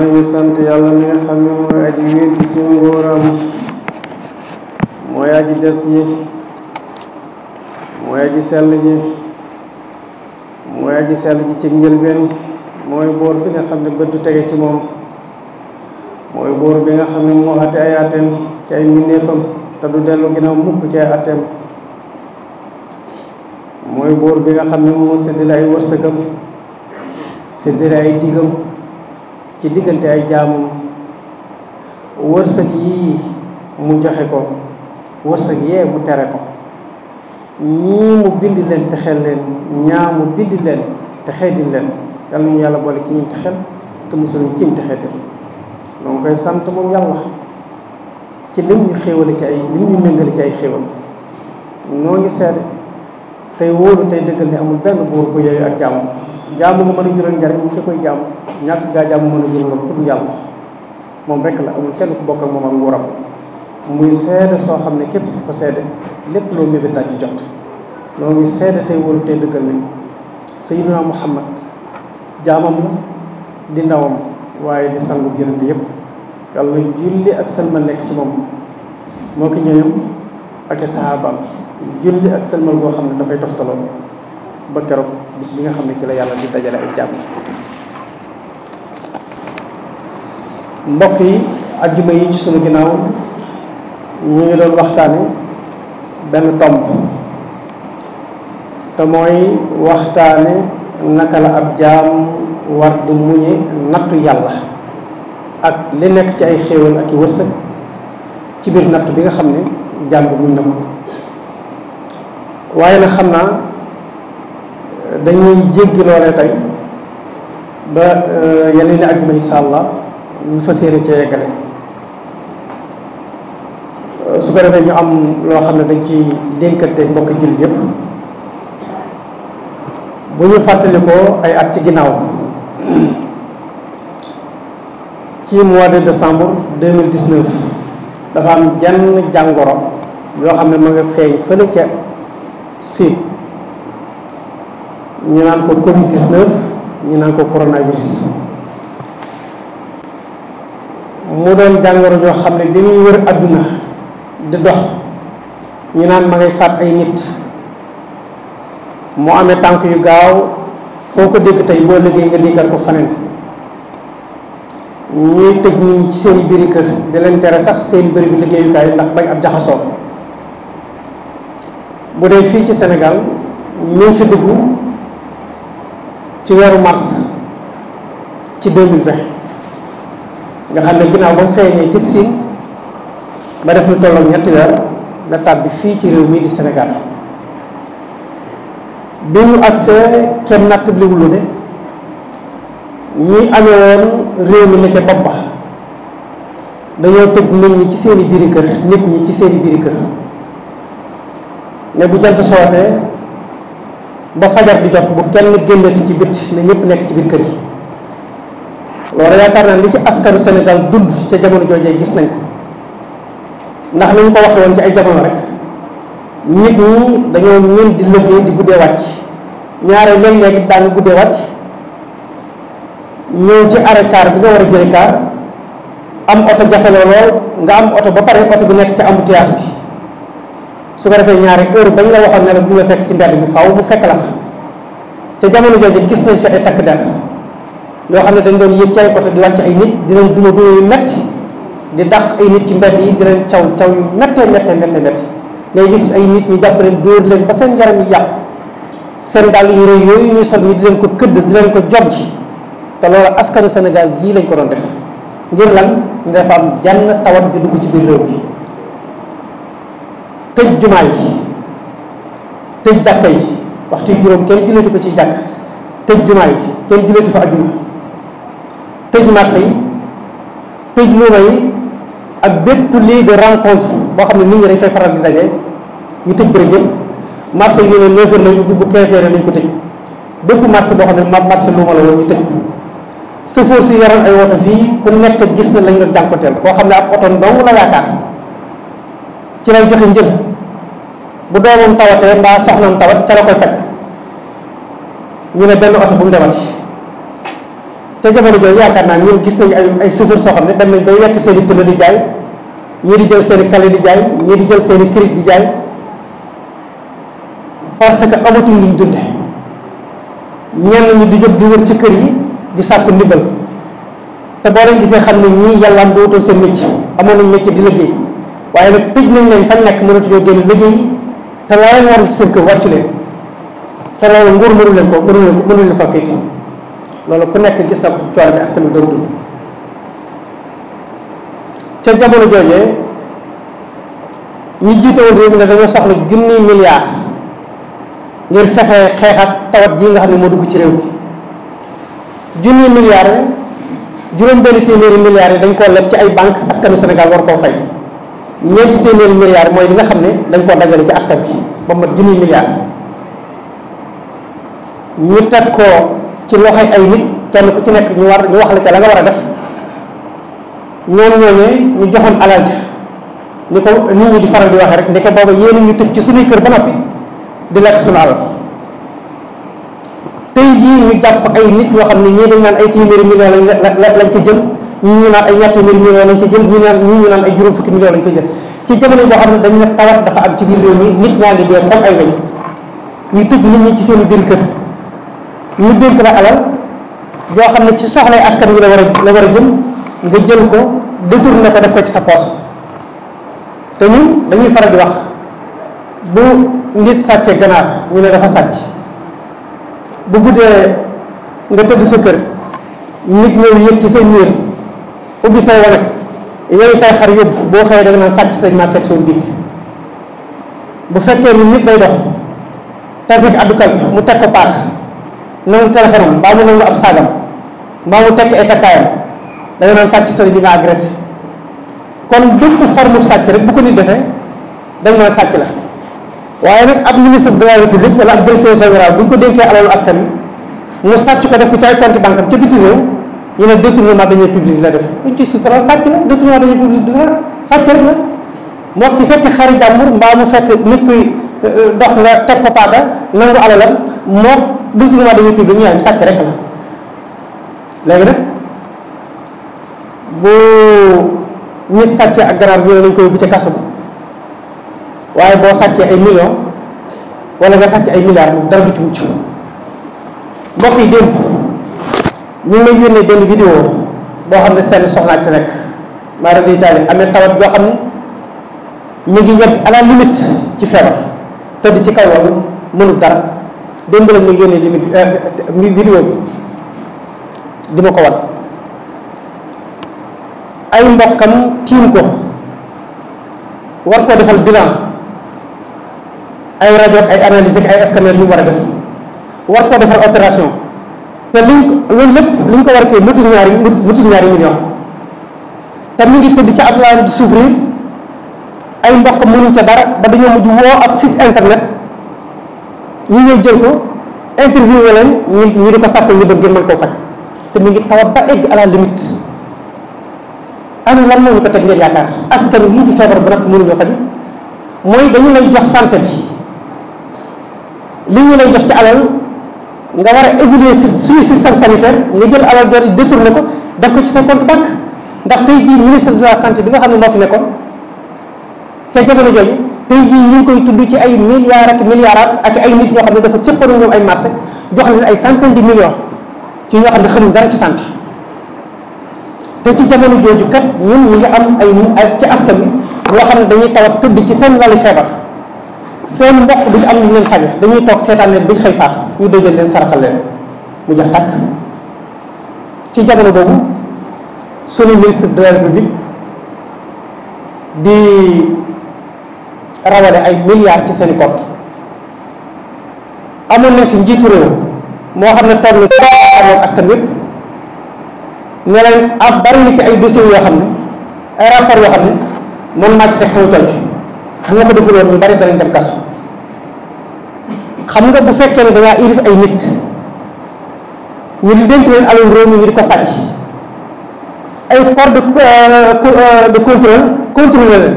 maa ngi sant yàlla mi nga xam ne mooy aji wéeti ci nguuram, mooy aji des ji, mooy aji sell ji, mooy aji sell ji ci njëlbeen, mooy buur bi nga xam ne bët du tege ci moom, mooy buur bi nga xam ne moo àtte ay àtteem ci ay mbindeefam te du dellu ginnaaw mukk ci ay àtteem, mooy buur bi nga xam ne moo séddale ay wërsëgam, séddale ay digam ci diggante ay jaamam. wërsëg yii mu joxe ko, wërsëg yee mu tere ko, ñii mu bind leen te xel leen, ñaa mu bind leen te xeedil leen. yàlla ñu yàlla boole ci ñim te xel te musal ñu cim te xeetil. noo ngi koy sant moom yàlla ci lim ñu xéewale ci ay lim ñu méngale ci ay xéewal. noo ngi seede tey wóolu tey dëggal ne amul benn buur bu yooyu ak jaamu jaamu nga mën a jural njariñ ki koy jaamu, ñàkk gaa jaamu mën a jural ku dul yàlla. moom rekk la, amul kenn ku bokk ak moom ak nguuram. muy seede soo xam ne képp ko seede lépp loo mébét daal ci jot. noo ngi seede tey wóolu tey dëggal ne Sayyiduna Muhammad jaamam la di ndawam waaye di sangu yonent yépp. yàlla julli ak sëlmal nekk ci moom moo ki ñëwam ak i sahabaam, julli ak sëlmal boo xam ne dafay toftaloo ba keroog bis bi nga xam ne ci la yàlla di dajale ay jàmm. mbokk yi, ajjuma yi ci sunu ginnaaw ñu ngi doon waxtaane benn tomb te mooy waxtaane naka la ab jaam war di muñe nattu yàlla ak li nekk ci ay xéewal ak i wërsëg ci biir nattu bi nga xam ne jaam bi muñ na ko. waaye nag xam naa dañuy jéggi loolee tey ba yeneen ajjuma insha allah ñu fas yéene cee yeggale. su ko defee ñu am loo xam ne dañ ci dénkante mbokki jullit yépp. bu ñu fàttalikoo ay at ci ginnaaw ci mois de décembre 2019 dafa am jenn jàngoro yoo xam ne ma nga feeñ fële ca Siin ñu naan ko Covid-19, ñu naan ko coronavirus. mu doon jàngoro joo xam ne bi muy wër àdduna di dox ñu naan ma ngay faat ay nit, mu amee tànk yu gaaw foo ko dégg tey boo liggéey nga déggal ko faneen. ñuy tëj nit ñi ci seen i biiri kër di leen tere sax seen i bëri bi liggéeyukaay ndax bañ ab jaxasoo. bu dee fii ci Sénégal ñu ngi fi dugg ci weeru mars ci 2020 nga xam ne ginnaaw ba mu feeñee ci Siin ba def lu tollook ñetti weer la tàbbi fii ci réew mii di Sénégal. bi mu agsee kenn nattabliwulu ne ñi amee woon réew mi ne ca bopp ba dañoo tëj nit ñi ci seeni biiri kër, nit ñi ci seeni biiri kër ne bu jant sootee ba fajar di jot bu kenn génnati ci bitti ne ñëpp nekk ci biir kër yi. loolu yaakaar naa li ci askanu Sénégal dund ca jamono joojee gis nañ ko, ndax ni ñu ko waxee woon ci ay jamono rek nit ñi dañoo mën di liggéey di guddee wàcc. ñaare léeg-léeg daanu guddee wàcc ñëw ci arrêt car bi nga war a jëlee car am oto jafe lool nga am oto ba pare oto bi nekk ci embouteillage bi. su ko defee ñaari heure bañ la waxoon ne la bu la fekk ci mbedd bi faaw mu fekk la fa. ca jamono jooju gis nañ fi ay takk der yoo xam ne dañ doon yéeg ci ay oto di wàcc ay nit di leen duma yu metti di dàq ay nit ci mbedd yi di leen caw yu méttee ngay gis ay nit ñu jàpp leen dóor leen ba seen yaram yi yàqu, seen dàll yu rëy yooyu ñuy sol ñu di leen ko këdd di leen ko joggi. te loolu askanu Sénégal gii lañ ko doon def ngir lan ñu dafa am jenn tawat di dugg ci biir réew bi. tëj jumaa yi, tëj jàkka yi, waxtu juróom kenn julleeti ko ci jàkk, tëj jumaa yi kenn julleeti fa ajjuma, tëj marché yi, tëj luuma yi ak bépp lieu de rencontre boo xam ne nit ñi dañ fay faral di daje ñu tëj bërëb yëpp. marché yi ñu ne 9h lañ ubbi bu 15h lañ ko tëj. bépp marché boo xam ne marché luuma la woon ñu tëj ko. sëfoor si yoroon ay woto fii ku nekk gis na lañ doon jànkoteel, koo xam ne ab oto dong la yaakaar ci lay joxe njël bu doomam tawatee mbaa soxnam tawat ca la koy fekk. ñu ne benn oto bu mu demati ca jamono jooju yaakaar naa ñun gis nañu ay chauffeur soo xam ne dem nañ bay wekk seen i pneu di jaay ñii di jël seen i clé di jaay ñii di jël seen i cric di jaay parce que amatuñ luñ dunde ñenn ñi di jóg di wër ci kër yi di sàkku ndimbal te boo leen gisee xam ne ñii yàllaan du wutoon seen métier amoon nañ métier di liggéey waaye nag tëj nañ leen fañ nekk mënatuñoo génn liggéey te la leen waroon ci seen kër wàccu leen te loolu nguur mënu leen fa féete loolu ku nekk gis na ko coono bi askan wi doon dund ca jamono joojee ñi jiite woon réew mi ne dañoo soxla junni milliards ngir fexe xeex ak tawat ji nga xam ne moo dugg ci réew mi junni milliards juróom benn téeméeri milliards yi dañ koo leb ci ay banque askanu Sénégal war koo fay ñeenti téeméeri milliards mooy li nga xam ne dañ koo dajale ci askan bi ba mat junni milliards ñu teg ko ci loxoy ay nit kenn ku ci nekk ñu wax la ca la nga war a def ñoom ñooñee ñu joxoon alal ja ni ko nit ñi di faral di waxee rek ndeke booba yéen ñu tëj ci suñuy kër ba noppi di lekk suñu alal tey jii ñu jàpp ay nit ñoo xam ne ñii dañ naan ay téeméeri million lañ ca jël ñii ñu naan ay ñaar téeméeri million lañ ca jël ñii ñu naan ay juróom fukki million lañ fa jël ci jamono boo xam ne dañ ne tawat dafa am ci biir réew mi nit ñaa ngi dee comme ay weñ ñu tëj nit ñi ci seen biir kër ñu dénk la alal yoo xam ne ci soxlay askan wi la war a jëm nga jël ko détourné ko def ko ci sa poos te ñun dañuy faral di wax bu nit sàccee ganaar ñu ne dafa sàcc bu guddee nga tëdd sa kër nit ñëw yëg ci seen miir ubbi say wanag yow say xar yóbbu boo xëyee da nga naan sàcc sañ ma seet woon biig bu fekkee ni nit day dox tasik addukal mu teg ko paak nangu téléphone am mbaa mu nangu ab saagam mbaa mu tekk ay takkaayam da nga naan sàcc sëriñ bi nga agressé kon bépp forme sàcc rek bu ko nit defee dañ naan sàcc la waaye nag ab ministre de la république wala ab directeur général bu ñu ko dénkee alalu askan wi mu sàcc ko def ko ci ay compte banque am ca biti réew ñu ne détournement deniers publics la def buñ ciy sutural sàcc la détournement deniers publics dina sàcc rek la moo ki fekk xari jàmbur mbaa mu fekk nit kuy dox nga teg ko paaka nangu alalam moo détournement deniers publics ñu am sàcc rek la léegi nag bu nit sàccee ak ganaar ñu ne nañ ko yóbbu ca kaso bi waaye boo sàccee ay millions wala nga sàcc ay milliards moom dara du ci mucc mbokk yi démb ñu ngi lay yónnee benn vidéo boo xam ne seen soxnaa ci nekk maara di taali amee tawat joo xam ne mi ngi yegg à la limite ci feebar tëdd ci kaw loolu mënul dara démb lañ ma yónnee limite vidéo bi di ma ko wan ay mbokkam tiim ko war koo defal bilan ay rajo ay analyse ak ay scanner yu war a def war koo defal opération te loolu lépp liñ ko war a kii mutul ñaari million te mi ngi tëdd ci ab laal di souffrir ay mbokk mënuñ ca dara ba dañoo mujj woo ab site internet ñu ñëw jël ko interviewé leen ñu di ko sàppal ñu bëgg mën koo faj te mi ngi tawat ba egg à la limite ana lan moo ñu ko teg ngeen yaakaar askan wi di feebar bu nag mënuñoo faj mooy dañu lay jox santé bi li ñu lay jox ci alal nga war a évaluer suñu système sanitaire nga jël alal jooju détourné ko def ko ci sa compte banque ndax tey jii ministre de la santé bi nga xam ne moo fi nekkoon ca jamono jooju tey jii ñu ngi koy tudd ci ay milliards ak milliards ak ay nit ñoo xam ne dafa séqoon ñoom ay marché jox leen ay centaine de millions ci ñoo xam ne xamuñ dara ci santé te ci jamono jooju kat ñun ñu ngi am ay ci askan wi ñoo xam ne dañuy tawat tëdd ci seen lali feebar seen mbokk duñu am lu leen faje dañuy toog seetaan leen buñ xëy faatu ñu dëjal leen saraxal leen mu jax tàkk ci jamono boobu suñu ministre de la république di rawale ay milliards ci seeni compte amoon nañ fi njiitu réew moo xam ne toog na amoon askan wépp ne leen ab bari na ci ay dossiers yoo xam ne ay rapport yoo xam ne man maa ci teg sama conc bu nga ko deful woon ñu bari danañ dem kaso xam nga bu fekkee ne dangaa irif ay nit ñu di dénk leen alal réew mi ñu di ko sàcc ay corps de contrôle leen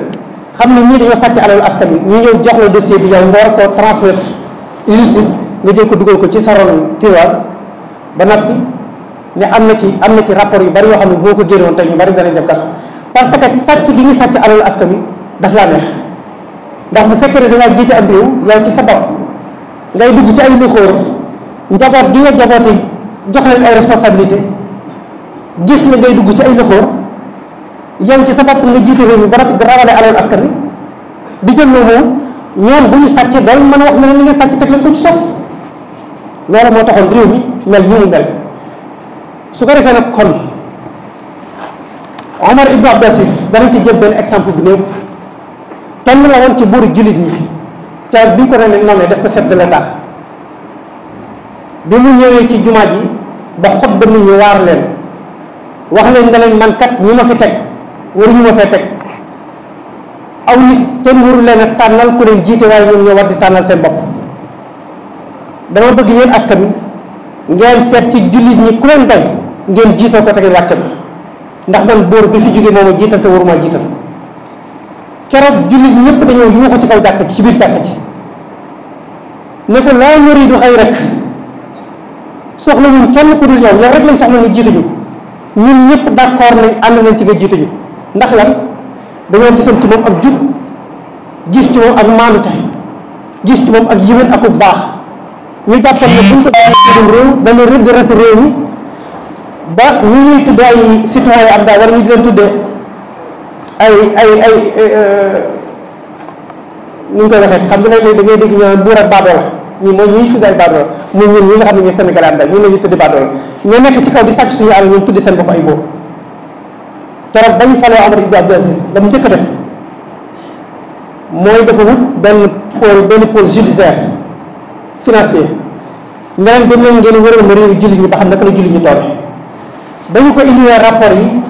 xam ne ñii dañoo sàcc alal askan wi ñu ñëw jox la dossier bi yow nga war koo transmettre justice nga jël ko dugal ko ci sa ron tiroir ba noppi ne am na ci rapport yu bari yoo xam ne boo ko génnoon tey ñu bari danañ dem kaso parce que sàcc gi ñu sàcc alalu askan wi daf laa neex ndax bu fekkee ne dangaa jiite am réew yow ci sa bopp ngay dugg ci ay loxoor njaboot gi nga jaboote jox leen ay responsabilité gis na ngay dugg ci ay loxoor yow ci sa bopp nga jiite réew mi ba noppi rawale alalu askan wi di jël loolu ñoom bu ñu sàccee doon mën a wax ne li nga sàcc teg leen ko ci sof loolu moo taxoon réew mi mel ñu mu mel su ko defee nag kon Omar ibn Abdul Aziz danañ ci jël benn exemple bu néew kenn la woon ci buuru jullit ñi te bi ñu ko ne nommé def ko chef de l'état bi mu ñëwee ci jumaa ji ba xutba nit ñi waar leen wax leen nga leen man kat ñu ma fi teg waruñu ma fee teg aw nit kenn waru leen a tànnal ku leen jiite waaye ñoom ñoo war di tànnal seen bopp dama bëgg yéen askan wi ngeen seet ci jullit ñi ku leen doy ngeen jiital ko te ngeen wàcce ko ndax man buur bi fi jógee moom a jiital te waruma jiital keroog jullit ñëpp dañoo yuuxu ci kaw jàkk ci biir jàkk ji ne ko laa nuriidu xayrak soxla wuñ kenn ku dul yow yow rek lañ soxla nga jiite ñu ñun ñëpp d'accord nañ ànd nañ ci nga jiite ñu ndax lan dañoo gisoon ci moom ak jub gis ci moom ak maandute gis ci moom ak yiwén ak bu baax ñu jàppal ne buñ ko doon réew dana rëdd res réew mi ba ñu ñuy tuddee ay citoyen am daa war ñu di leen tuddee ni ñu koy waxee xam nga léeg-léeg da ngay dégg ñu naan buur ak baadoo la ñi mooy ñu ñuy tuddee ay baadoo la muy ñun ñi nga xam ne ñooy Sénégal am daa ñu la ñuy tuddee baadoo la ñoo nekk ci kaw di sàcc suñu àll ñoom tuddee seen bopp ay buur keroog bañu faloo Omar ibn Abdul Aziz la mu njëkk a def mooy dafa wut benn pôle judiciaire financier ñeneen dem leen ngeen wëral ma réew jullit ñi ba xam naka la jullit ñi toll dañu ko indilee rapport yi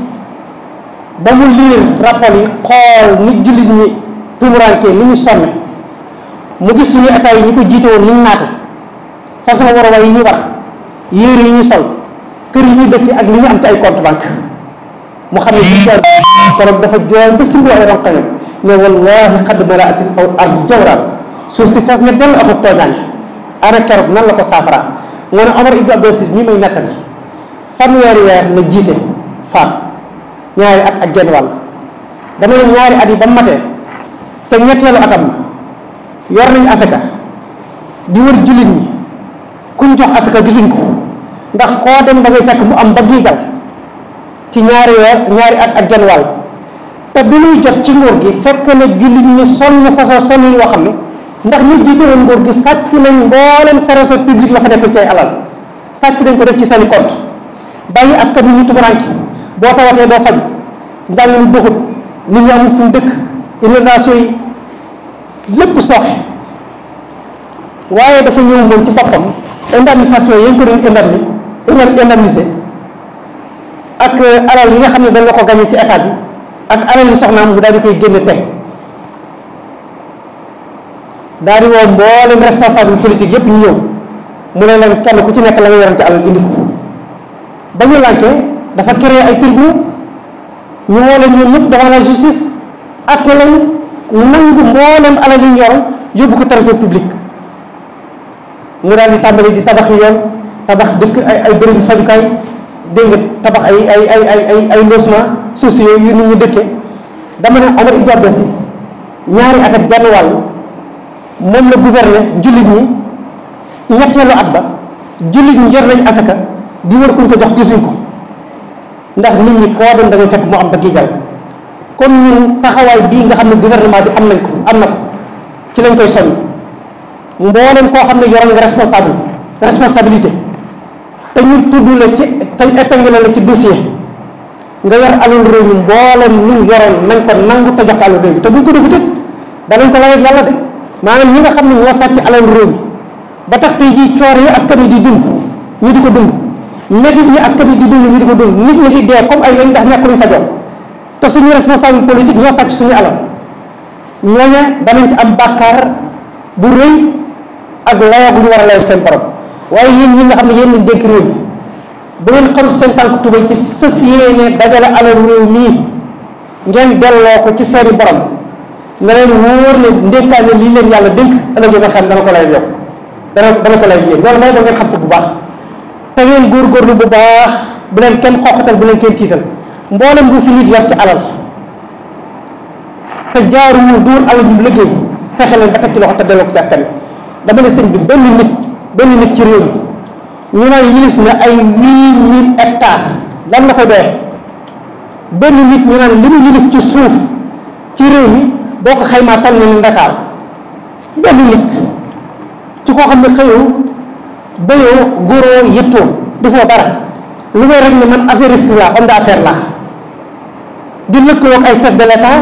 ba mu liir rapport yi xool nit jullit ñi tumuraanke ni ñu sonne mu gis suñu état yi ñu ko jiite woon ni ñu naate façon waruwaay yi ñu war yére yi ñu sol kër yi ñu dëkk ak li ñu am ci ay compte banque mu xam ne bi keroog dafa jooy ba simbo ay ronqañam ne wallahi xadd malaatil ardi jawran suuf si fees na dell ak tooñaange ana keroog nan la ko saafara nga ne Omar ibn Abdul Aziz mii may nettali fanweeri weer la jiite faatu ñaari at ak genn wàll dama ne ñaari at yi ba matee te ñetteelu atam yor nañ asaka di wër jullit ñi kuñ jox asaka gisuñ ko ndax koo dem ba ngay fekk mu am ba giigal ci ñaari at ak genn wàll te bi muy jot ci nguur gi fekk na jullit ñi sonn façon sonn yi yoo xam ne ndax ñu jiite woon nguur gi sàcc nañ mboolem trésor public la fa nekk ci ay alal sàcc nañ ko def ci seeni compte bàyyi askan wi ñu tumuranke boo tawatee doo faj njàng mi doxut nit ñi amul fu mu dëkk inondation yi lépp sooxe waaye dafa ñëw moom ci boppam indemnisation yi ko doon indemnisé ak alal yi nga xam ne dañ la ko gagné ci état bi ak alal yi soxnaam mu daal di koy génne teg daal di woo mboolem responsable politique yépp ñu ñëw mu ne leen kenn ku ci nekk la nga yoroon ci alal indi ko ba ñu lànkee dafa créé ay tribunaux ñu woo leen ñoom ñëpp devant la justice atte leen nangu mboolem alal yi ñu yoroon yóbbu ko trésor public mu daal di tàmbali di tabax yoon tabax dëkk ay bërëb fajukaay dégg nga tabax ay logement sociaux yu nit ñi dëkkee dama ne Omar ibn Abdul Aziz ñaari at ak genn wàll moom la gouverner jullit ñi ñetteelu at ba jullit ñi yor nañ asaka di wër kuñ ko jox gisuñ ko ndax nit ñi koo dem da ngay fekk mu am ba giigal kon ñun taxawaay bii nga xam ne gouvernement bi am na ko ci lañ koy soññ mboolem koo xam ne yoroon nga responsabilité te ñu tudd la ci te épinglé la ci dossier nga yor alal réew mi mboolem lu ñu yoroon nañ ko nangu te jox ko alal réew mi te buñ ko defut danañ ko layee yàlla de maanaam ñi nga xam ne ñoo sàcc alal réew mi ba tax tey jii coor yi askan wi di dund ñu di ko dund métit yi askan wi di dund ñu di ko dund nit ñi di dee comme ay lañ ndax ñàkk luñ fa jox te suñu responsable politique ñoo sàcc suñu alal ñooña danañ ci am bàkkaar bu rëy ak layoo bu ñu war a layoo seen borom waaye yéen ñi nga xam ne yéen lañ dénk réew mi bu ngeen xamul seen tànk tubay ci fas yéene dajale alal réew mii ngeen delloo ko ci seeni borom nga leen wóor ne ndénkaane lii leen yàlla dénk ëllëg nga xam dana ko lay yokk dana ko lay yéen loolu mooy da ngeen xam ko bu baax te ngeen góorgóorlu bu baax bu leen kenn xoqatal bu leen kenn tiital mboolem bu fi nit yor ci alal te jaaruwul dóor alal ñu liggéey fexe leen ba teg ci loxo te delloo ko ci askan wi dama ne sëñ bi benn nit ci réew mi ñu naan yilif na ay 8000 hectares lan la koy doyee benn nit ñu naan li mu yilif ci suuf ci réew mi boo ko xaymaa toll na Ndakaar benn nit ci koo xam ne xëyoo bayoo góoroo yëttoo defoo dara lu may rek ne man affairiste la homme d'affaires la di lëkkaloo ak ay chef de l'état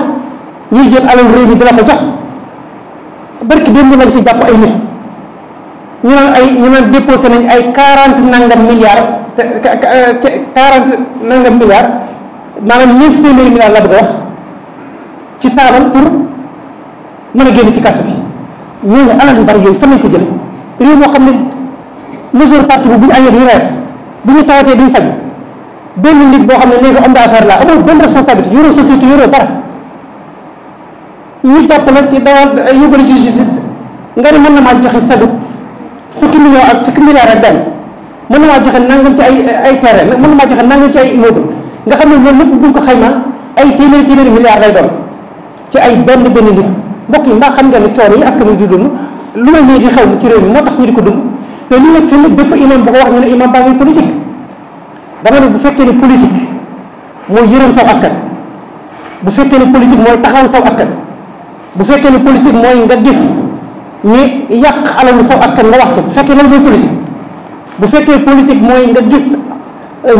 ñuy jël alal réew mi di la ko jox barki démb lañ fi jàpp ay nit ñu naan déposé nañ ay 40 nangam milliards te 40 nangam milliards maanaam ñeenti téeméeri milliards la bëgg a wax ci taabal pour mën a génn ci kaso bi ñooñu alal yu bari yooyu fan lañ ko jële réew moo xam ne majeure partie bi bu ñu añee duñu reer bu ñu tawatee duñu faj benn nit boo xam ne léegi homme d'affaires la amoo benn responsabilité yoroo société yoroo dara ñu jàpp la ci dawal yóbbale ci justice nga ne mën na maa joxe sadu fukki million ak fukki milliards ak benn mën na maa joxe nangam ci ay terrain mën na maa joxe nangam ci ay immeuble nga xam ne loolu lépp buñ ko xaymaa ay téeméeri milliards lay doon ci ay benn nit mbokk yi mbaa xam ngeen ne coono yi askan wi di dund lu mel nii di xew ci réew mi moo tax ñu di ko dund te lii nag fi mu bépp imam bu ko wax ñu ne imam baa ngi politique dama ne bu fekkee ne politique mooy yërëm saw askan bu fekkee ne politique mooy taxaw saw askan bu fekkee ne politique mooy nga gis ñi yàq alalu saw askan nga wax ci bu fekkee loolu mooy politique bu fekkee politique mooy nga gis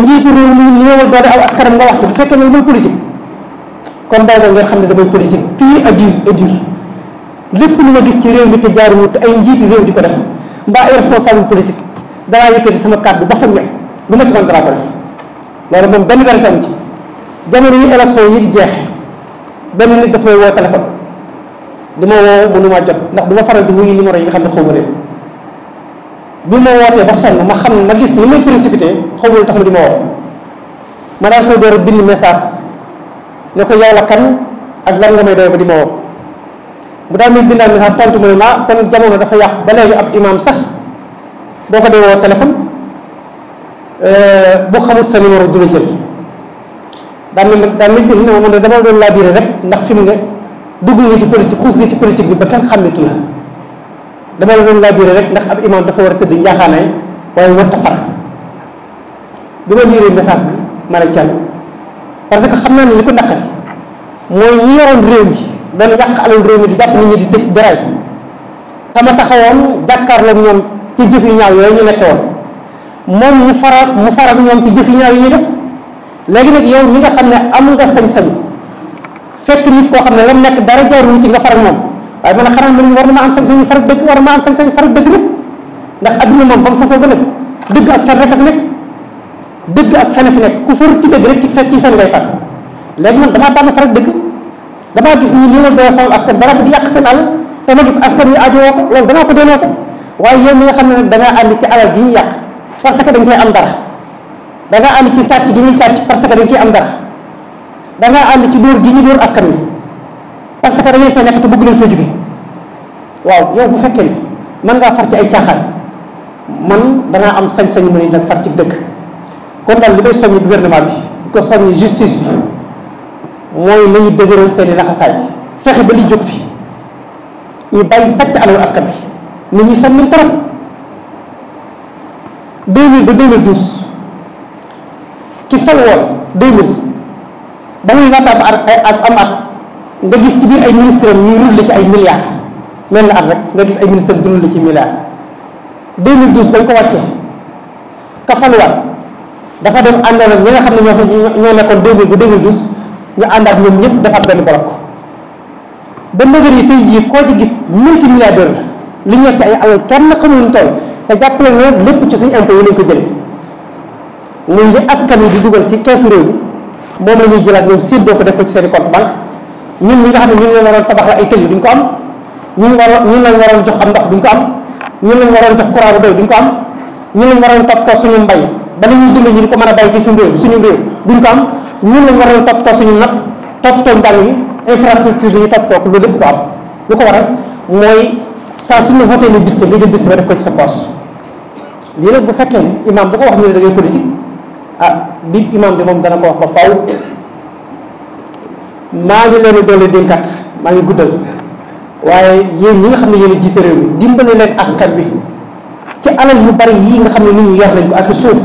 njiitu réew mi néewal doole aw askanam nga wax ci bu fekkee loolu mooy politique kon boobu ngeen xam ne damay politique pure et dure lépp lu ma gis ci réew mi te jaaruwul te ay njiitu réew di ko def mbaa ay responsable politique danaa yëkkati sama kàddu ba fa ñëw lu ma ci mën danaa ko def loolu moom benn werante amu ci jamono yi élection yi di jeex benn nit daf may woo téléphone di ma woo mënumaa jot ndax du ma faral di wuyu numéro yi nga xam ne xaw ma leen bi ma wootee ba sonn ma xam ma gis ni may précipité xaw ma lu tax ma di ma woo ma daal koy door a bind message ne ko yow la kan ak lan nga may doy ba di ma woo bu daal muy bindal message tontu mu ne ma kon jamono dafa yàqu ba léegi ab imam sax boo ko dee woo téléphone bu xamut sa numéro du la jël daan na jël ne ma ne dama doon laa biire rek ndax fi mu ne dugg nga ci politique xuus nga ci politique bi ba kenn xàmmetu la dama la doon laa biire rek ndax ab imam dafa war a tëdd njaaxaanaay waaye warta far bi ma liiree message bi ma ne cal parce que xam naa ne li ko naqari mooy ñi yoroon réew mi doon yàq alal réew mi di jàpp nit ñi di tëj daraay tama taxawoon jàkkaarloog ñoom ci jëf yu ñaaw yooyu ñu nekke woon moom mu farak ñoom ci jëf yu ñaaw yi ñuy def léegi nag yow mi nga xam ne am nga sañ-sañ fekk nit koo xam ne lam nekk dara jaarul ci nga farak moom waaye man a xanaa man war na ma am sañ-sañ farak dëgg war na ma am sañ-sañ farak dëgg nag ndax adduna moom ba mu sosoo ba nag dëgg ak fen rek a fi nekk dëgg ak fen a fi nekk ku far ci dëgg rek ci fen ngay far léegi man damaa tànn farak dëgg damaa gis ñu néewal doo sama askan bara di yàq seen alal te ma gis askan wi aajowoo ko loolu danaa ko dénoncé waaye yow mi nga xam ne nag dangaa ànd ci alal gi ñu yàq parce que dañ koy am dara dangaa ànd ci sàcc gi ñuy sàcc parce que dañ ciy am dara dangaa ànd ci dóor gi ñu dóor askan wi parce que dañuy fay nekk te bëgg leen fay jóge waaw yow bu fekkee ne mën ngaa far ci ay caaxaan man danaa am sañ-sañu mën nag far ci dëgg kon daal li may soññi gouvernement bi di ko soññi justice bi mooy nañu dëgëral seeni laxasaay fexe ba li jóg fi ñu bàyyi sàcc alalu askan bi nit ñi sonn nañ trop 2000 ba 2012 ki fal woon 2000 ba muy laata am at nga gis ci biir ay ministres am ñuy rulle ci ay milliards mel na at rek nga gis ay ministres di rulle ci milliards 2012 bañ ko wàccee ka faluwaat dafa dem àndoon ak ñi nga xam ne ñoo nekkoon 2000 ba 2012 ñu àndaat ñoom ñëpp defaat benn bloc ba ndëgër yi tey jii koo ci gis multimilliardaire la li ñu yor ci ay alal kenn xamul ñu toll te jàppale ne lépp ci suñu impôt yi lañ ko jëlee muy li askan wi di dugal ci keesu réew mi moom la ñuy jëlaat ñoom séddoo ko def ko ci seen i compte banque ñun ñi nga xam ne ñun lañ waroon tabax la ay tëli duñ ko am ñun lañ waroon jox am ndox duñ ko am ñun lañ waroon jox courant bu doy duñ ko am ñun lañ waroon toppatoo suñu mbay ba la ñuy dund ñu di ko mën a bay ci suñu réew duñ ko am ñun lañ waroon toppatoo suñu napp toppatoo njàng yi infrastructure yi ñu toppatoo ko loolu lépp ko am lu ko waral mooy saa suñu voté ni bis nga jël bis ba def ko ci sa poche lii nag bu fekkee ni imam bu ko wax ñu ne da ngay politique bi imam bi moom dana ko wax ba faw. maa ngi leen di doole dénkaat maa ngi guddal waaye yéen ñi nga xam ne yéen a jiite réew mi dimbale leen askan bi ci alal yu bari yii nga xam ne nit ñi yor nañ ko ak suuf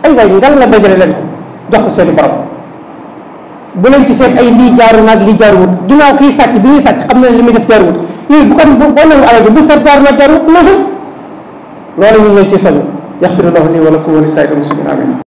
ay waay ngal la dajale leen ko jox ko seeni borom bu leen ci seen ay lii jaaru naag lii jaaruwut ginnaaw kiy sàcc bi ñuy sàcc xam na li muy def jaaruwut yooyu bu ko boo nangu alal ji bu seet jaaru naag jaaruwut loolu ñu ngi leen ci soññ yaxfirullahu li wa lakum wa li saa'iril muslimin amin